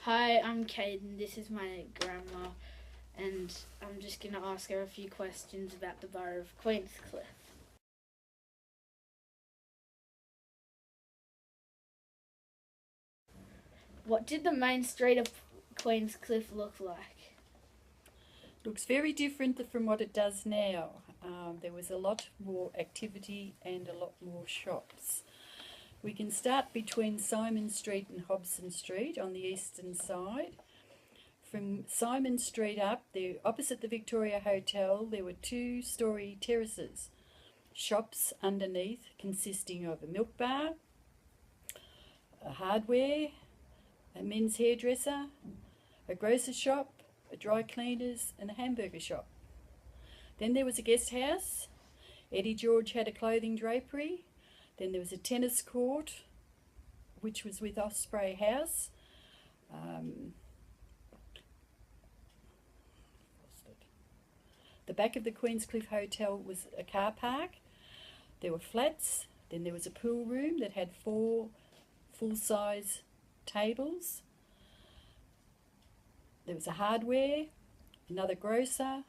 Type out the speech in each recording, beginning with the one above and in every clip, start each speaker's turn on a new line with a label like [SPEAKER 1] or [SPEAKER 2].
[SPEAKER 1] Hi, I'm Caden. This is my grandma, and I'm just going to ask her a few questions about the Borough of Queenscliff. What did the main street of Queenscliff look like?
[SPEAKER 2] Looks very different from what it does now. There was a lot more activity and a lot more shops. We can start between Simon Street and Hobson Street on the eastern side. From Simon Street up, there, opposite the Victoria Hotel, there were two-storey terraces. Shops underneath consisting of a milk bar, a hardware, a men's hairdresser, a grocer's shop, a dry cleaners and a hamburger shop. Then there was a guest house. Eddie George had a clothing drapery. Then there was a tennis court, which was with Osprey House. The back of the Queenscliff Hotel was a car park. There were flats. Then there was a pool room that had 4 full-size tables. There was a hardware, another grocer.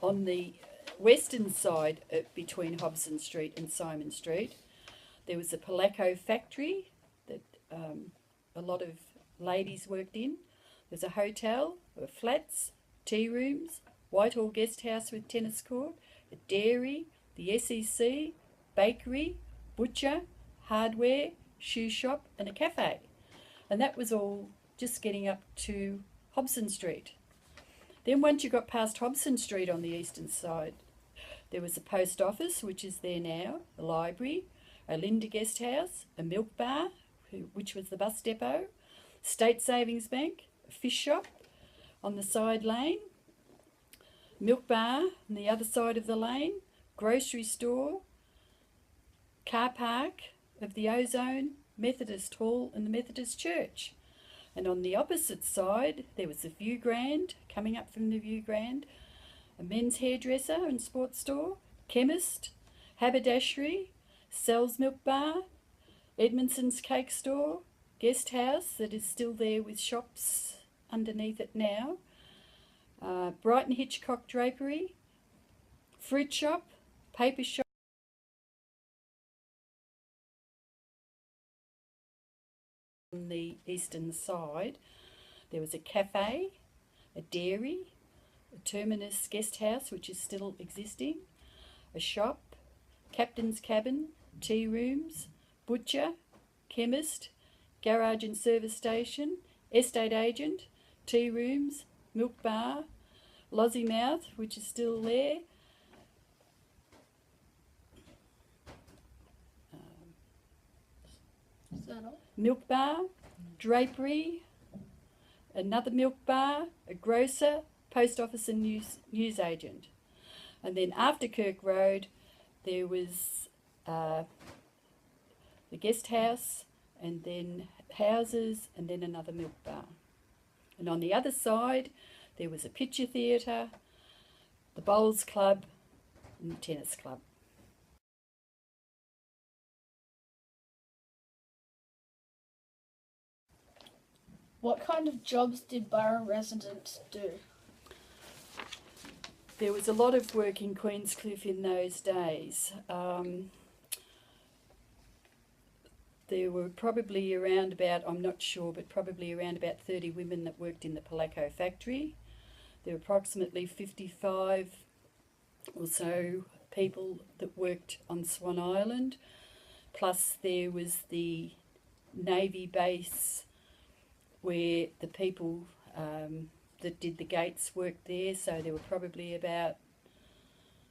[SPEAKER 2] On the western side between Hobson Street and Simon Street, there was a Polacco factory that a lot of ladies worked in. There's a hotel, there were flats, tea rooms, Whitehall guest house with tennis court, a dairy, the SEC, bakery, butcher, hardware, shoe shop and a cafe. And that was all just getting up to Hobson Street. Then once you got past Hobson Street on the eastern side, there was a post office, which is there now, a library, a Linda guest house, a milk bar, which was the bus depot, State Savings Bank, a fish shop on the side lane, milk bar on the other side of the lane, grocery store, car park of the Ozone, Methodist Hall and the Methodist Church. And on the opposite side, there was the View Grand, coming up from the View Grand, a men's hairdresser and sports store, chemist, haberdashery, Sells Milk Bar, Edmondson's Cake Store, guest house that is still there with shops underneath it now, Brighton Hitchcock Drapery, fruit shop, paper shop. On the eastern side, there was a cafe, a dairy, a Terminus guest house, which is still existing, a shop, captain's cabin, tea rooms, butcher, chemist, garage and service station, estate agent, tea rooms, milk bar, Lossiemouth, which is still there,
[SPEAKER 1] Is that all?
[SPEAKER 2] milk bar, drapery, another milk bar, a grocer, post office and news agent. And then after Kirk Road, there was the guest house, and then houses, and then another milk bar. And on the other side, there was a picture theatre, the bowls club, and the tennis club.
[SPEAKER 1] What kind of jobs did Borough residents do?
[SPEAKER 2] There was a lot of work in Queenscliff in those days. There were probably around about, I'm not sure, but probably around about 30 women that worked in the Polacco factory. There were approximately 55 or so people that worked on Swan Island, plus there was the Navy base where the people that did the gates worked there, so there were probably about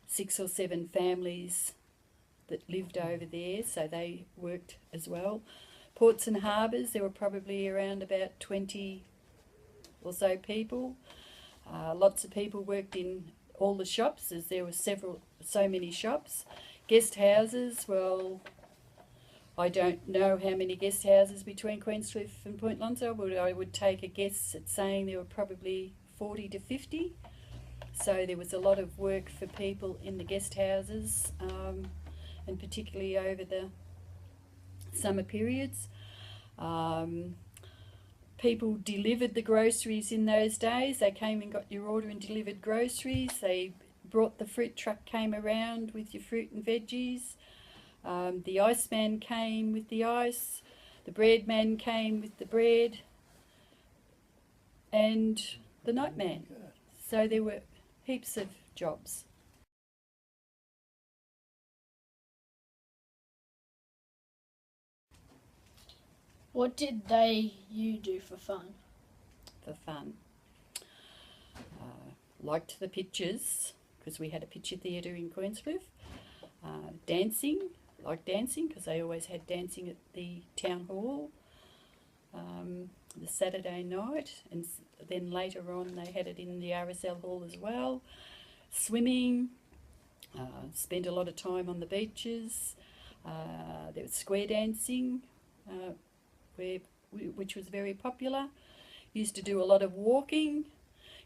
[SPEAKER 2] 6 or 7 families that lived over there, so they worked as well. Ports and harbours, there were probably around about 20 or so people. Lots of people worked in all the shops, as there were so many shops. Guest houses, well, I don't know how many guest houses between Queenscliff and Point Lonsdale, but I would take a guess at saying there were probably 40 to 50. So there was a lot of work for people in the guest houses, and particularly over the summer periods. People delivered the groceries in those days. They came and got your order and delivered groceries. They brought the fruit truck, came around with your fruit and veggies. The iceman came with the ice. The bread man came with the bread. And the nightman. So there were heaps of jobs.
[SPEAKER 1] What did you do for fun?
[SPEAKER 2] For fun. Liked the pictures, because we had a picture theatre in Queenscliff. Dancing, liked dancing, because they always had dancing at the town hall. The Saturday night, and then later on they had it in the RSL hall as well. Swimming, spent a lot of time on the beaches. There was square dancing, which was very popular. Used to do a lot of walking.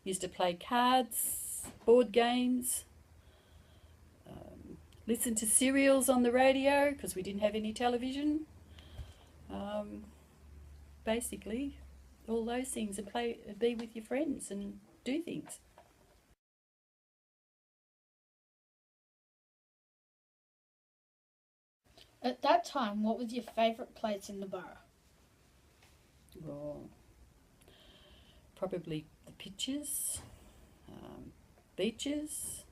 [SPEAKER 2] Used to play cards, board games. Listen to serials on the radio, because we didn't have any television. Basically, all those things, and be with your friends and do things.
[SPEAKER 1] At that time, what was your favourite place in the borough?
[SPEAKER 2] Well, probably the pictures, beaches,